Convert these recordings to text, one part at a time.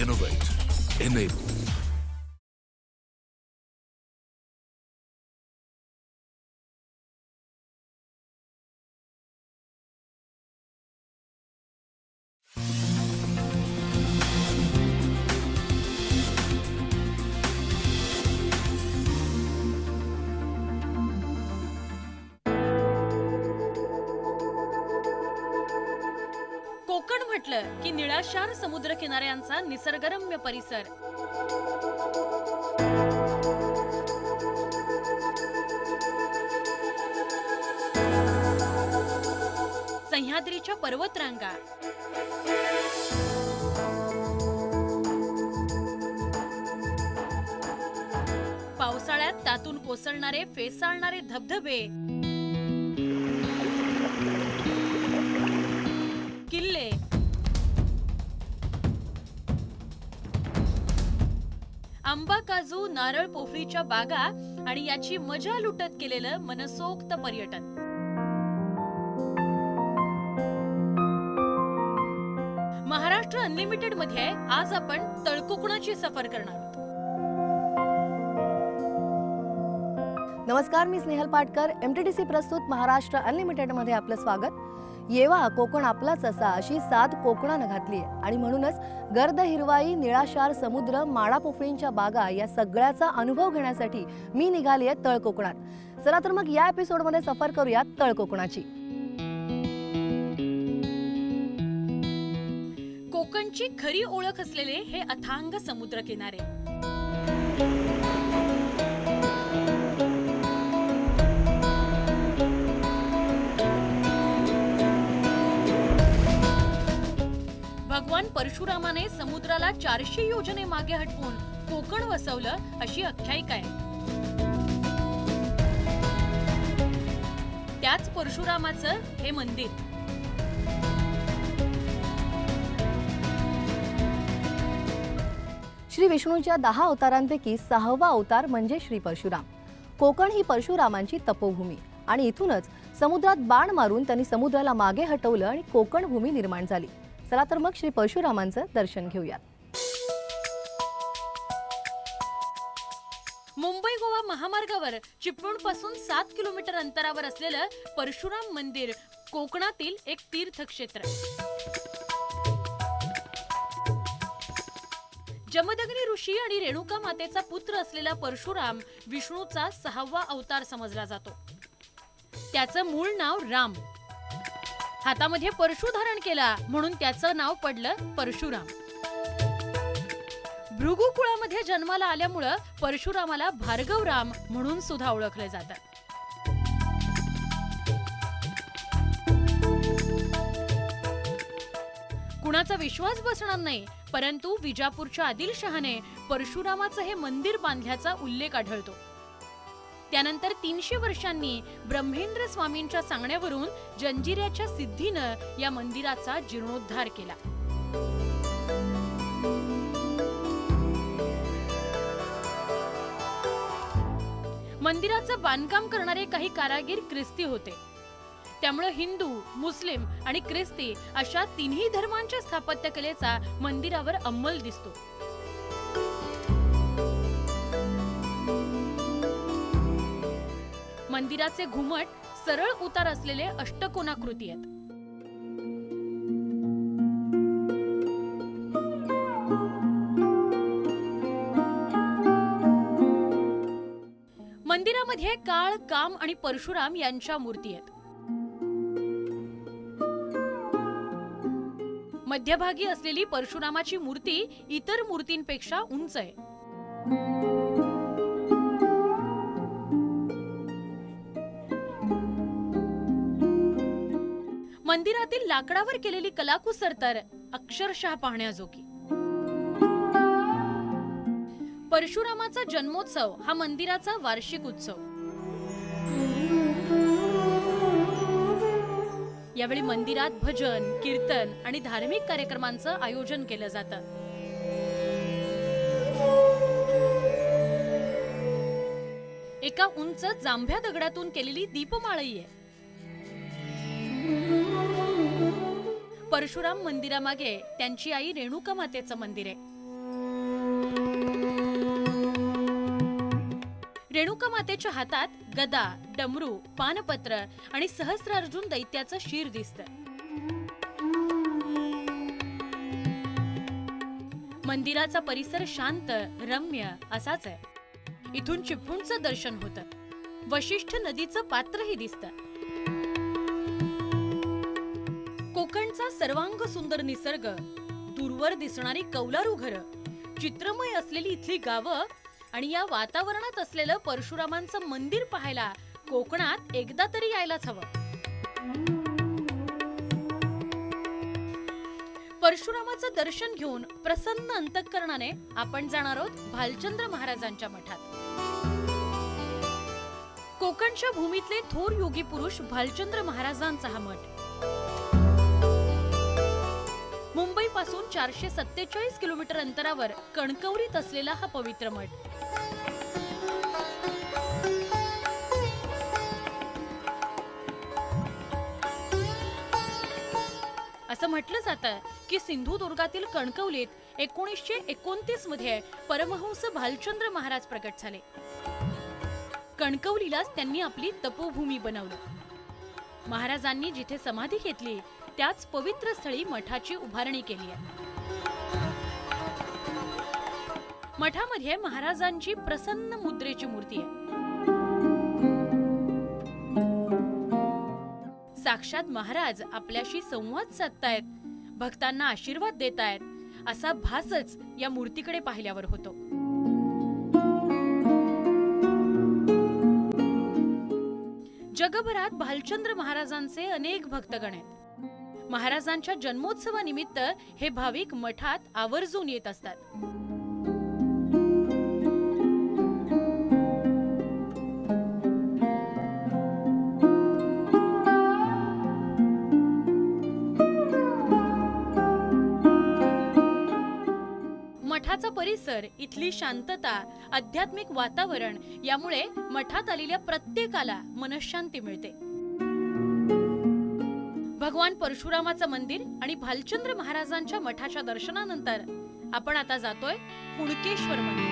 Innovate. Enable. Konkan म्हटलं की निळाशार समुद्र किनाऱ्यांचा निसर्गरम्य परिसर, सह्याद्रीच्या पर्वतरांगा, पावसाळ्यात त्यातून कोसळणारे फेसाळणारे धबधबे, किल्ले, आंबा, काजू, नारळ, पोफळीच्या बागा आणि याची मजा लुटत केलेलं मनसोक्त पर्यटन. महाराष्ट्र अनलिमिटेड मध्ये आज आपण तळकोकणाची सफर करणार आहोत. नमस्कार, मी स्नेहल पाटकर. MTDC प्रस्तुत महाराष्ट्र अनलिमिटेड मध्ये आपलं स्वागत. येवा कोकण आपलाच असा अशी साथ कोकणानं घातली आहे आणि म्हणूनच गर्द हिरवाई, निळाशार समुद्र, माळा पोफळींच्या बागा या सगळ्याचा अनुभव घेण्यासाठी मी निघाली आहे तळकोकणात. चला तर मग या एपिसोडमध्ये सफर करूया तळकोकणाची. कोकणची खरी ओळख असलेले हे अथांग समुद्र किनारे, भगवान परशुरामाने समुद्राला 400 योजने मागे हटवून कोकण वसवलं अशी आख्यायिका आहे. त्याच परशुरामाचं हे मंदिर. श्री विष्णूच्या 10 अवतारांपैकी 6वा अवतार म्हणजे श्री परशुराम. कोकण ही परशुरामांची तपोभूमी आणि इथूनच समुद्रात बाण मारून त्यांनी समुद्राला मागे हटवलं आणि कोकण भूमी निर्माण झाली. चला तर मग श्री परशुरामांचं दर्शन घेऊयात. मुंबई गोवा महामार्गावर चिपळूण पासून 7 किलोमीटर अंतरावर असलेलं परशुराम मंदिर कोकणातील एक तीर्थक्षेत्र. जमदग्नी ऋषी आणि रेणुका मातेचा पुत्र असलेला परशुराम विष्णूचा 6वा अवतार समजला जातो. त्याचं मूळ नाव राम. हातामध्ये परशु धारण केला म्हणून त्याचं नाव पडलं परशुराम. भृगु कुळामध्ये जन्माला आल्यामुळं परशुरामाला भार्गवराम म्हणून सुद्धा ओळखले जातात. कुणाचा विश्वास बसणार नाही, परंतु विजापूरच्या आदिलशहाने परशुरामाचं हे मंदिर बांधल्याचा उल्लेख आढळतो. त्यानंतर 300 वर्षांनी ब्रह्मेंद्र स्वामींच्या सांगण्यावरून जंजिऱ्याच्या सिद्धीनं या मंदिराचा जीर्णोद्धार केला. मंदिराचं बांधकाम करणारे काही कारागीर ख्रिस्ती होते. त्यामुळे हिंदू, मुस्लिम आणि ख्रिस्ती अशा तिन्ही धर्मांच्या स्थापत्यकलेचा मंदिरावर अंमल दिसतो. मंदिराचे घुमट सरळ उतार असलेले अष्टकोनाकृती आहेत. मंदिरामध्ये काळ, काम आणि परशुराम यांच्या मूर्ती आहेत. मध्यभागी असलेली परशुरामाची मूर्ती इतर मूर्तींपेक्षा उंच आहे. मंदिरातील लाकडावर केलेली कलाकुसर तर अक्षरशः पाहण्याजोगी. परशुरामाचा जन्मोत्सव हा मंदिराचा वार्षिक उत्सव. यावेळी मंदिरात भजन, कीर्तन आणि धार्मिक कार्यक्रमांचं आयोजन केलं जातं. एका उंच जांभ्या दगडातून केलेली दीपमाळही आहे. परशुराम मंदिरामागे त्यांची आई रेणुका मातेचं मंदिर आहे. रेणुका मातेच्या हातात गदा, डमरू, पानपत्र आणि सहस्रार्जुन दैत्याचं शीर दिसतं. मंदिराचा परिसर शांत, रम्य असाच आहे. इथून चिपळूणचं दर्शन होतं. वशिष्ठ नदीचं पात्रही दिसतं. कोकणचा सर्वांग सुंदर निसर्ग, दूरवर दिसणारी कौलारू घरं, चित्रमय असलेली इथली गावं आणि या वातावरणात असलेलं परशुरामांचं मंदिर पाहायला कोकणात एकदा तरी यायलाच हवं. परशुरामाचं दर्शन घेऊन प्रसन्न अंतःकरणाने आपण जाणार आहोत भालचंद्र महाराजांच्या मठात. कोकणच्या भूमीतले थोर योगी पुरुष भालचंद्र महाराजांचा हा मठ. मुंबईपासून 447 किलोमीटर अंतरावर कणकवलीत असलेला हा पवित्र मठ. असं म्हटलं जातं की सिंधुदुर्गातील कणकवलीत 1929 मध्ये परमहंस भालचंद्र महाराज प्रकट झाले. कणकवलीलाच त्यांनी आपली तपोभूमी बनवलं. महाराजांनी जिथे समाधी घेतली त्याच पवित्र स्थळी मठाची उभारणी केली आहे. मठामध्ये महाराजांची प्रसन्न मुद्रेची मूर्ती आहे. साक्षात महाराज आपल्याशी संवाद साधतायत, भक्तांना आशीर्वाद देतायत असा भासच या मूर्तीकडे पाहिल्यावर होतो. जगभरात भालचंद्र महाराजांचे अनेक भक्तगण आहेत. महाराजांच्या जन्मोत्सवानिमित्त हे भाविक मठात आवर्जून येत असतात. मठाचा परिसर, इथली शांतता, आध्यात्मिक वातावरण यामुळे मठात आलेल्या प्रत्येकाला मनःशांती मिळते. भगवान परशुरामाचं मंदिर आणि भालचंद्र महाराजांच्या मठाच्या दर्शनानंतर आपण आता जातोय कुणकेश्वर मंदिर.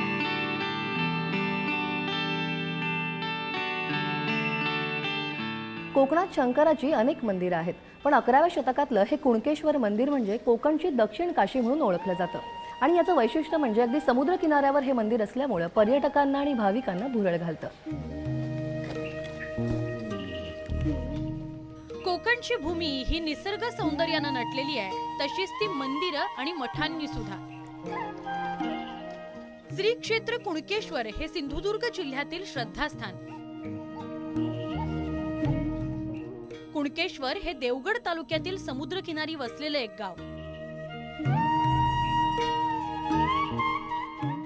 कोकणात शंकराची अनेक मंदिरं आहेत, पण 11व्या शतकातलं हे कुणकेश्वर मंदिर म्हणजे कोकणची दक्षिण काशी म्हणून ओळखलं जातं. आणि याचं वैशिष्ट्य म्हणजे अगदी समुद्र किनाऱ्यावर हे मंदिर असल्यामुळे पर्यटकांना आणि भाविकांना भुरळ घालतं. कोकणची भूमी ही निसर्ग सौंदर्यानं नटलेली आहे, तशीच ती मंदिरं आणि मठांनी सुद्धा. श्री क्षेत्र कुणकेश्वर हे सिंधुदुर्ग जिल्ह्यातील श्रद्धास्थान. कुणकेश्वर हे देवगड तालुक्यातील समुद्रकिनारी वसलेलं एक गाव.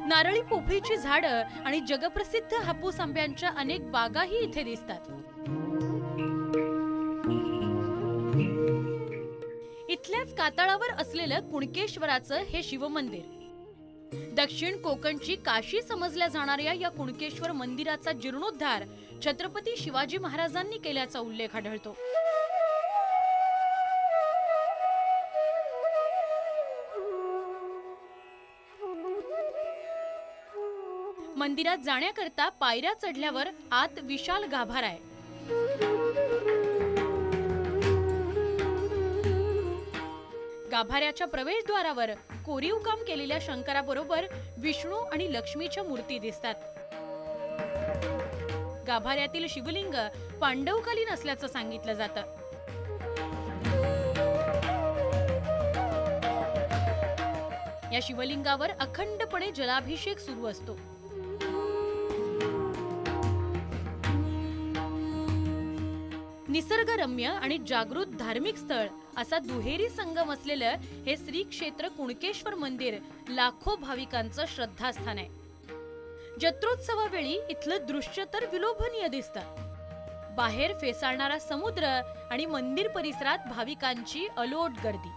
नारळी पोफळीची झाडं आणि जगप्रसिद्ध हापूस आंब्यांच्या अनेक बागाही इथे दिसतात. इथल्याच कातळावर असलेलं कुणकेश्वराचं हे शिवमंदिर. दक्षिण कोकणची काशी समजल्या जाणाऱ्या या कुणकेश्वर मंदिराचा जीर्णोद्धार छत्रपती शिवाजी महाराजांनी केल्याचा उल्लेख आढळतो. मंदिरात जाण्याकरता पायऱ्या चढल्यावर आत विशाल गाभारा आहे. गाभाऱ्याच्या प्रवेशद्वारावर कोरीव काम केलेल्या शंकराबरोबर विष्णू आणि लक्ष्मीच्या मूर्ती दिसतात. गाभाऱ्यातील शिवलिंग पांडवकालीन असल्याचं सांगितलं जातं. या शिवलिंगावर अखंडपणे जलाभिषेक सुरू असतो. निसर्गरम्य आणि जागृत धार्मिक स्थळ असा दुहेरी संगम असलेलं हे श्री क्षेत्र कुणकेश्वर मंदिर लाखो भाविकांचं श्रद्धास्थान आहे. जत्रोत्सवावेळी इथलं दृश्य तर विलोभनीय दिसतं. बाहेर फेसाळणारा समुद्र आणि मंदिर परिसरात भाविकांची अलोट गर्दी.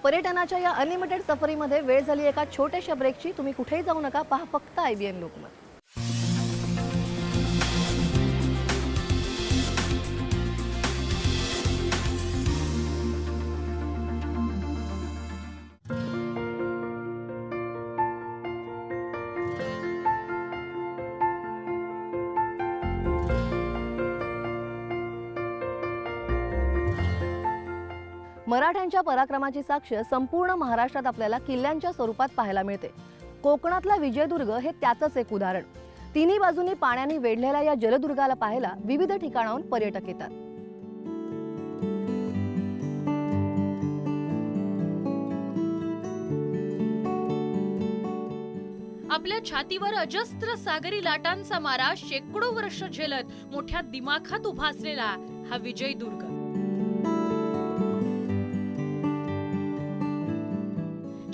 पर्यटनाच्या या अनलिमिटेड सफरीमध्ये वेळ झाली एका छोट्याशा ब्रेकची. तुम्ही कुठेही जाऊ नका, पहा फक्त IBN लोकमत. मराठ्यांच्या पराक्रमाची साक्ष संपूर्ण महाराष्ट्रात आपल्याला किल्ल्यांच्या स्वरूपात पाहायला मिळते. कोकणातला विजयदुर्ग हे त्याचंच एक उदाहरण. तिन्ही बाजूनी पाण्याने वेढलेल्या या जलदुर्गाला पाहायला विविध ठिकाणाहून पर्यटक येतात. आपल्या छातीवर अजस्त्र सागरी लाटांचा मारा शेकडो वर्ष झेलत मोठ्या दिमाखात उभा असलेला हा विजयदुर्ग.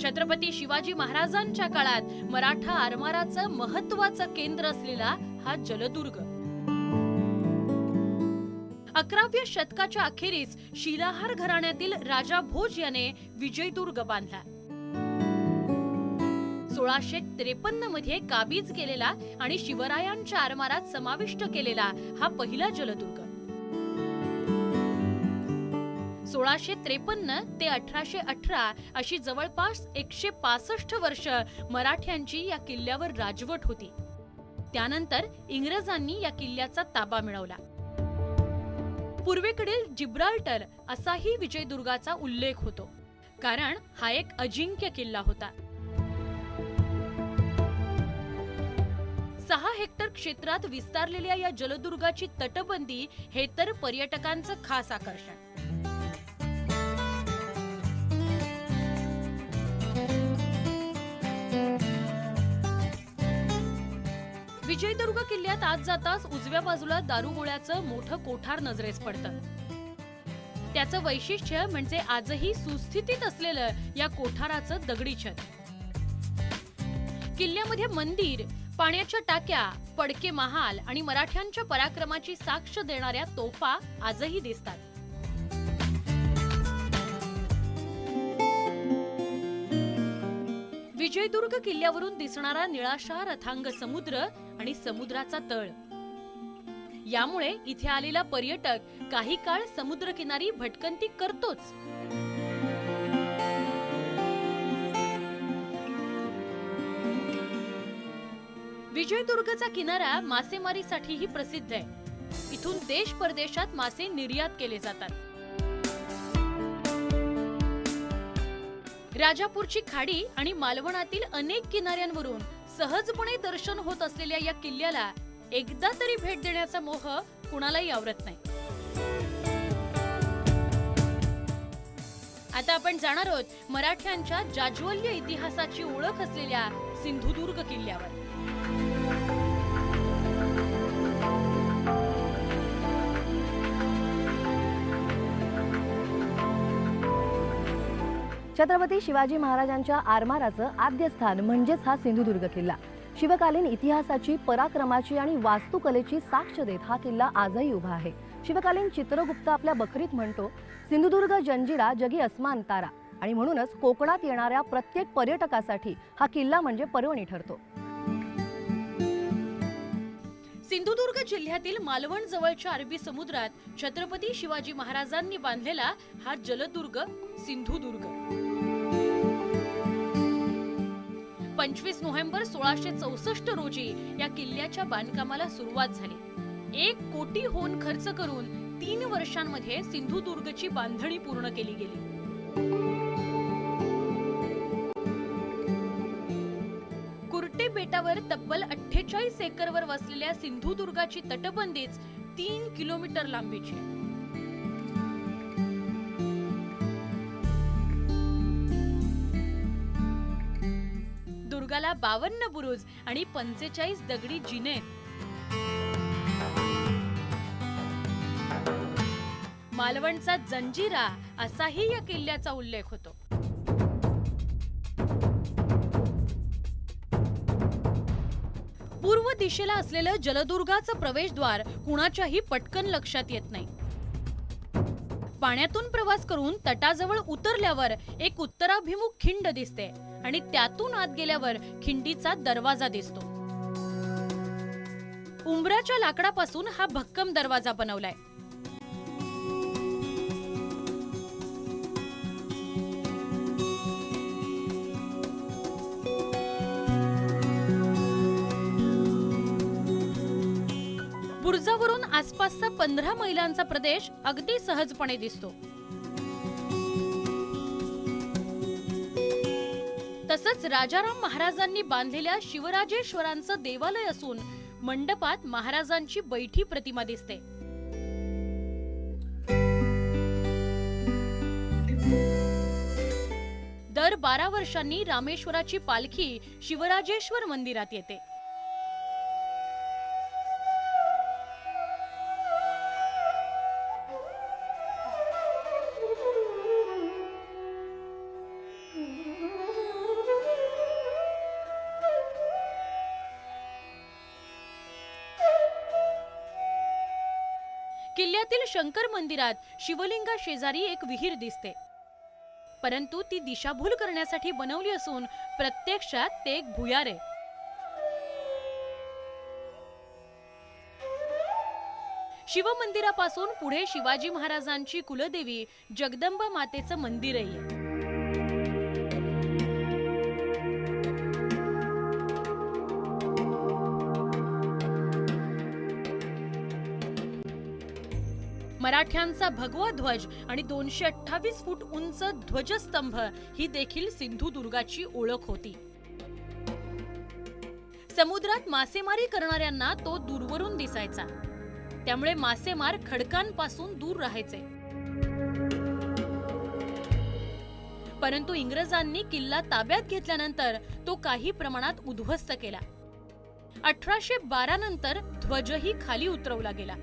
छत्रपती शिवाजी महाराजांच्या काळात मराठा आरमाराचं महत्त्वाचं केंद्र असलेला हा जलदुर्ग 11व्या शतकाच्या अखेरीस शिलाहार घराण्यातील राजा भोज याने विजयदुर्ग बांधला. 1653 मध्ये काबीज केलेला आणि शिवरायांच्या आरमारात समाविष्ट केलेला हा पहिला जलदुर्ग. 1653 ते 1818 अशी जवळपास 165 वर्ष मराठ्यांची या किल्ल्यावर राजवट होती. त्यानंतर इंग्रजांनी या किल्ल्याचा ताबा मिळवला. पूर्वेकडील जिब्राल्टर असाही विजयदुर्गाचा उल्लेख होतो, कारण हा एक अजिंक्य किल्ला होता. 6 हेक्टर क्षेत्रात विस्तारलेल्या या जलदुर्गाची तटबंदी हे तर पर्यटकांचं खास आकर्षण. विजयदुर्ग किल्ल्यात आत जाताच उजव्या बाजूला दारुगोळ्याचं मोठं कोठार नजरेस पडतं. त्याचं वैशिष्ट्य म्हणजे आजही सुस्थितीत असलेलं या कोठाराचं दगडी छत. किल्ल्यामध्ये मंदिर, पाण्याच्या टाक्या, पडके महाल आणि मराठ्यांच्या पराक्रमाची साक्ष देणाऱ्या तोफा आजही दिसतात. विजयदुर्ग किल्ल्यावरून दिसणारा निळाशार अथांग समुद्र आणि समुद्राचा तळ यामुळे इथे आलेला पर्यटक काही काळ समुद्रकिनारी भटकंती करतोच. विजयदुर्गचा किनारा मासेमारीसाठीही प्रसिद्ध आहे. इथून देश परदेशात मासे निर्यात केले जातात. राजापूरची खाडी आणि मालवणातील अनेक किनाऱ्यांवरून सहजपणे दर्शन होत असलेल्या या किल्ल्याला एकदा तरी भेट देण्याचा मोह कुणालाही आवरत नाही. आता आपण जाणार आहोत मराठ्यांच्या जाज्वल्य इतिहासाची ओळख असलेल्या सिंधुदुर्ग किल्ल्यावर. छत्रपती शिवाजी महाराजांच्या आरमाराचं आद्य स्थान म्हणजेच हा सिंधुदुर्ग किल्ला. शिवकालीन इतिहासाची, पराक्रमाची आणि वास्तुकलेची साक्ष देत हा किल्ला आजही उभा आहे. शिवकालीन चित्रगुप्त आपल्या बखरीत म्हणतो, सिंधुदुर्ग जंजिरा जगी अस्मान तारा. आणि म्हणूनच कोकणात येणाऱ्या प्रत्येक पर्यटकासाठी हा किल्ला म्हणजे पर्वणी ठरतो. सिंधुदुर्ग जिल्ह्यातील मालवण जवळच्या अरबी समुद्रात छत्रपती शिवाजी महाराजांनी बांधलेला हा जलदुर्ग सिंधुदुर्ग 25 नोव्हेंबर 1664 रोजी या किल्ल्याच्या बांधकामाला सुरुवात झाली. 1 कोटी होन खर्च करून 3 वर्षांमध्ये सिंधुदुर्गची बांधणी पूर्ण केली गेली. कुर्टे बेटावर तब्बल 48 एकरवर वसलेल्या सिंधुदुर्गाची तटबंदीच 3 किलोमीटर लांबीची आहे. दुर्गाला 52 बुरुज आणि 45 दगडी जिने. मालवणचा जंजिरा असाही या किल्ल्याचा उल्लेख होतो. पूर्व दिशेला असलेलं जलदुर्गाचं प्रवेशद्वार कुणाच्याही पटकन लक्षात येत नाही. पाण्यातून प्रवास करून तटाजवळ उतरल्यावर एक उत्तराभिमुख खिंड दिसते आणि त्यातून आत गेल्यावर खिंडीचा दरवाजा दिसतो. उंबराच्या लाकडापासून हा भक्कम दरवाजा बनवलाय. बुरुजावरून आसपासचा 15 मैलांचा प्रदेश अगदी सहजपणे दिसतो. असंच राजाराम महाराजांनी बांधलेल्या शिवराजेश्वरांचं देवालय असून मंडपात महाराजांची बैठी प्रतिमा दिसते. दर 12 वर्षांनी रामेश्वराची पालखी शिवराजेश्वर मंदिरात येते. किल्ल्यातील शंकर मंदिरात शिवलिंगा शेजारी एक विहीर दिसते, परंतु ती दिशाभूल करण्यासाठी बनवली असून प्रत्यक्षात ते एक भुयार आहे. शिवमंदिरापासून पुढे शिवाजी महाराजांची कुलदेवी जगदंबा मातेचं मंदिरही आहे. मराठ्यांचा भगवा ध्वज आणि 228 फूट उंच ध्वजस्तंभ ही देखील सिंधुदुर्गाची ओळख होती. समुद्रात मासेमारी करणाऱ्यांना तो दूरवरून दिसायचा, त्यामुळे मासेमार खडकांपासून दूर राहायचे. परंतु इंग्रजांनी किल्ला ताब्यात घेतल्यानंतर तो काही प्रमाणात उद्ध्वस्त केला. 1812 नंतर ध्वजही खाली उतरवला गेला.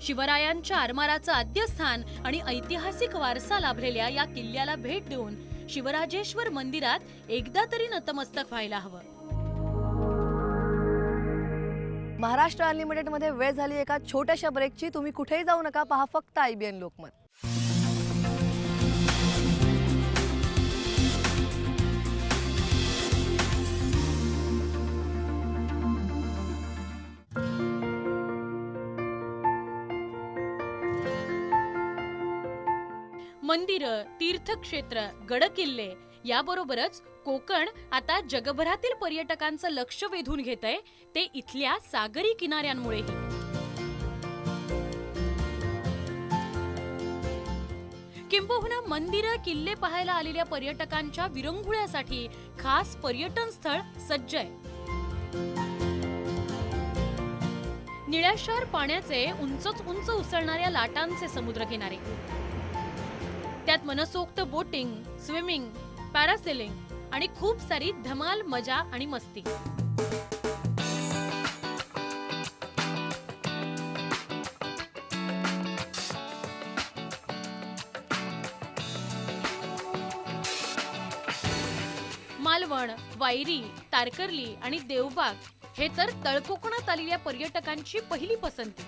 शिवरायांच्या आरमाराचं आद्यस्थान आणि ऐतिहासिक वारसा लाभलेल्या या किल्ल्याला भेट देऊन शिवराजेश्वर मंदिरात एकदा तरी नतमस्तक व्हायला हवं. महाराष्ट्र अनलिमिटेड मध्ये वेळ झाली एका छोट्याशा ब्रेकची. तुम्ही कुठेही जाऊ नका, पहा फक्त IBN लोकमत. मंदिरं, तीर्थक्षेत्र, गडकिल्ले याबरोबरच कोकण आता जगभरातील पर्यटकांचं लक्ष वेधून घेतंय, ते इथल्या सागरी किनाऱ्यांमुळेही. किंबहुना मंदिरं, किल्ले पाहायला आलेल्या पर्यटकांच्या विरंगुळ्यासाठी खास पर्यटन स्थळ सज्ज आहे. निळ्याशार पाण्याचे उंचच उंच उसळणाऱ्या लाटांचे समुद्रकिनारे, त्यात मनसोक्त बोटिंग, स्विमिंग, पॅरासेलिंग आणि खूप सारी धमाल, मजा आणि मस्ती. मालवण, वायरी, तारकर्ली आणि देवबाग हे तर तळकोकणात आलेल्या पर्यटकांची पहिली पसंती.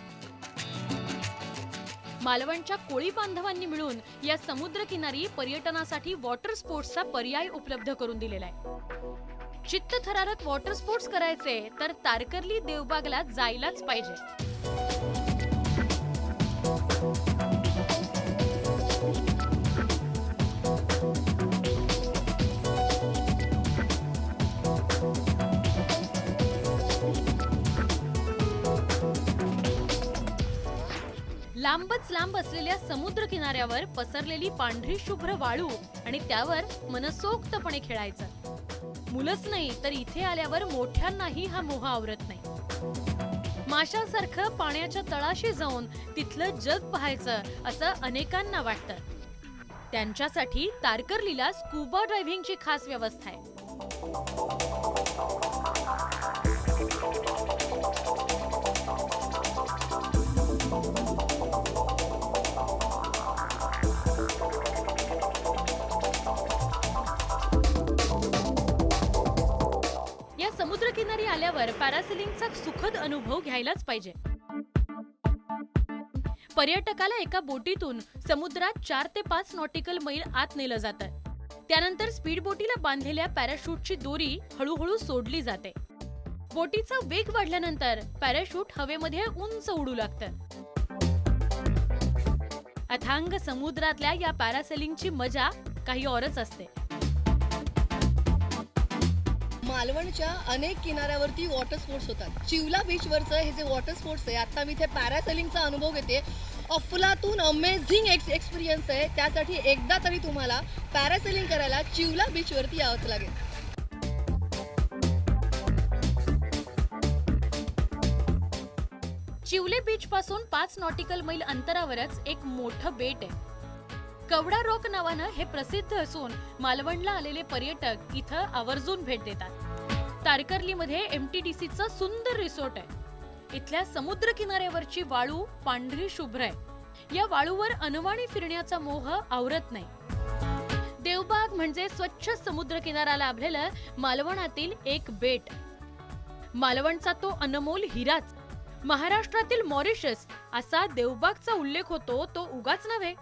मालवणच्या कोळी बांधवांनी मिळून या समुद्रकिनारी पर्यटनासाठी वॉटर स्पोर्ट्सचा पर्याय उपलब्ध करून दिलेला आहे. चित्तथरारक वॉटर स्पोर्ट्स करायचे तर तारकर्ली देवबागला जायलाच पाहिजे. लांबच लांब असलेल्या समुद्र किनाऱ्यावर पसरलेली पांढरी शुभ्र वाळू आणि त्यावर मनसोक्तपणे खेळायचं. मुलंच नाही तर इथे आल्यावर मोठ्यांनाही हा मोह आवरत नाही. माशासारखं पाण्याच्या तळाशी जाऊन तिथलं जग पाहायचं असं अनेकांना वाटतं. त्यांच्यासाठी तारकर्लीला स्कुबा ड्रायव्हिंगची खास व्यवस्था आहे. समुद्रकिनारी आल्यावर पॅरासेलिंगचा सुखद अनुभव घ्यायलाच पाहिजे. पर्यटकाला एका बोटीतून समुद्रात 4 ते 5 नॉटिकल मैल आत नेलं जातं. त्यानंतर स्पीड बोटीला बांधलेल्या पॅराशूटची दोरी हळूहळू सोडली जाते. बोटीचा वेग वाढल्यानंतर पॅराशूट हवेमध्ये उंच उडू लागतं. अथांग समुद्रातल्या या पॅरासेलिंगची मजा काही औरच असते. मालवणच्या अनेक किनाऱ्यावरती वॉटर स्पोर्ट्स होतात. चिवला बीचवरचं हे जे वॉटर स्पोर्ट्स आहे, आता मी इथे पॅरासेलिंगचा अनुभव घेते. अफलातून अमेझिंग एक्सपिरियन्स आहे. त्यासाठी एकदा तरी तुम्हाला पॅरासेलिंग करायला चिवला बीच वरती यावंच लागेल. चिवले बीच पासून 5 नॉटिकल मैल अंतरावरच एक मोठं बेट आहे. कवडा रॉक नावानं हे प्रसिद्ध असून मालवणला आलेले पर्यटक इथं आवर्जून भेट देतात. तारकर्लीमध्ये MTDCचं सुंदर रिसॉर्ट आहे. इथल्या समुद्र किनाऱ्यावरची वाळू पांढरी शुभ्र आहे. या वाळूवर अनवाणी फिरण्याचा मोह आवरत नाही. देवबाग म्हणजे स्वच्छ समुद्र किनारा लाभलेलं मालवणातील एक बेट. मालवणचा तो अनमोल हिराच. महाराष्ट्रातील मॉरिशस असा देवबागचा उल्लेख होतो तो उगाच नव्हे.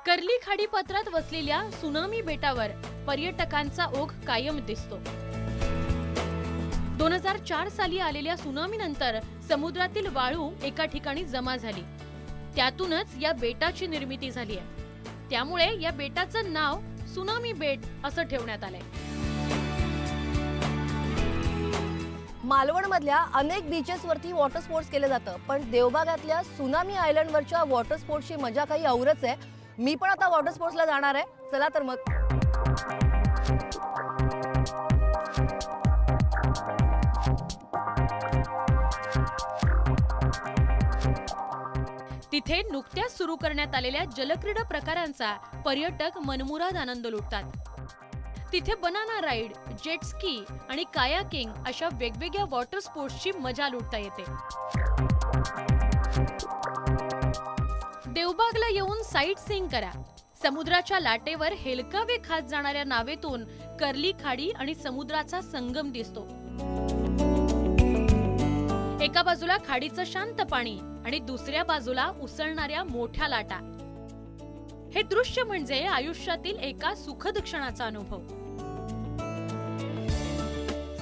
कर्ली खाडीपात्रात वसलेल्या सुनामी बेटावर पर्यटकांचा ओघ कायम दिसतो. 2004 साली आलेल्या सुनामीनंतर समुद्रातील वाळू एका ठिकाणी जमा झाली. त्यातूनच या बेटाची निर्मिती झाली आहे. त्यामुळे या बेटाचं नाव सुनामी बेट असं ठेवण्यात आलंय. मालवणमधल्या अनेक बीचेस वरती वॉटर स्पोर्ट्स केले जातं, पण देवबागातल्या सुनामी आयलंड वरच्या वॉटर स्पोर्ट्सची मजा काही औरच आहे. मी पण आता वॉटर स्पोर्ट्सला जाणार आहे. चला तर मग. तिथे नुकत्याच सुरू करण्यात आलेल्या जलक्रीडा प्रकारांचा पर्यटक मनमुराद आनंद लुटतात. तिथे बनाना राईड, जेट स्की आणि कायाकिंग अशा वेगवेगळ्या वॉटर स्पोर्ट्सची मजा लुटता येते. देवबागला येऊन साईट सीइंग करा. समुद्राच्या लाटेवर हेलकावे खात जाणाऱ्या नावेतून कर्ली खाडी आणि समुद्राचा संगम दिसतो. एका बाजूला खाडीचं शांत पाणी आणि दुसऱ्या बाजूला उसळणाऱ्या मोठ्या लाटा. हे दृश्य म्हणजे आयुष्यातील एका सुखद क्षणाचा अनुभव.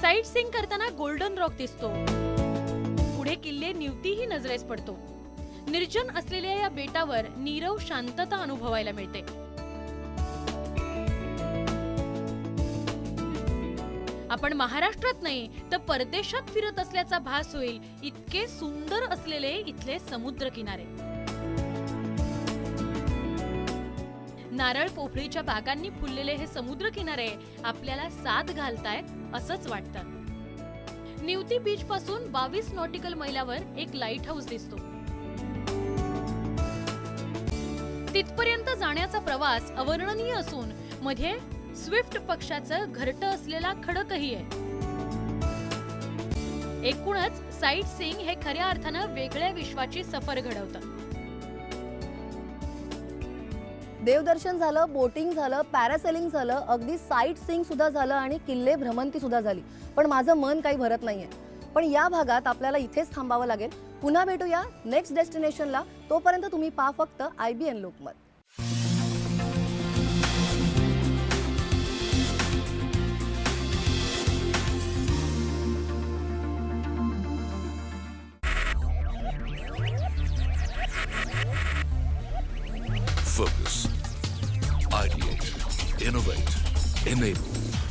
साईट सीइंग करताना गोल्डन रॉक दिसतो. पुढे किल्ले निवतीही नजरेस पडतो. निर्जन असलेल्या या बेटावर नीरव शांतता अनुभवायला मिळते. आपण महाराष्ट्रात नाही तर परदेशात फिरत असल्याचा भास होईल इतके सुंदर असलेले इथले समुद्र किनारे. नारळ पोफळीच्या बागांनी फुललेले हे समुद्र किनारे आपल्याला साथ घालतायत असंच वाटतं. निवती बीच पासून 22 नॉटिकल मैलावर एक लाईट हाऊस दिसतो. तिथपर्यंत जाण्याचा प्रवास अवर्णनीय असून मध्ये स्विफ्ट पक्षाचं घरटं असलेला खडकही आहे. एकूणच साईट सीइंग हे खऱ्या अर्थानं वेगळ्या विश्वाची सफर घडवतं. देवदर्शन झालं, बोटिंग झालं, पॅरासेलिंग झालं, अगदी साईट सीइंग सुद्धा झालं आणि किल्ले भ्रमंती सुद्धा झाली. पण माझं मन काही भरत नाहीये. पण या भागात आपल्याला इथेच थांबावं लागेल. पुन्हा भेटूया नेक्स्ट डेस्टिनेशनला. तोपर्यंत तुम्ही पहा फक्त IBN Lokmat. Focus. Ideate. Innovate. Enable.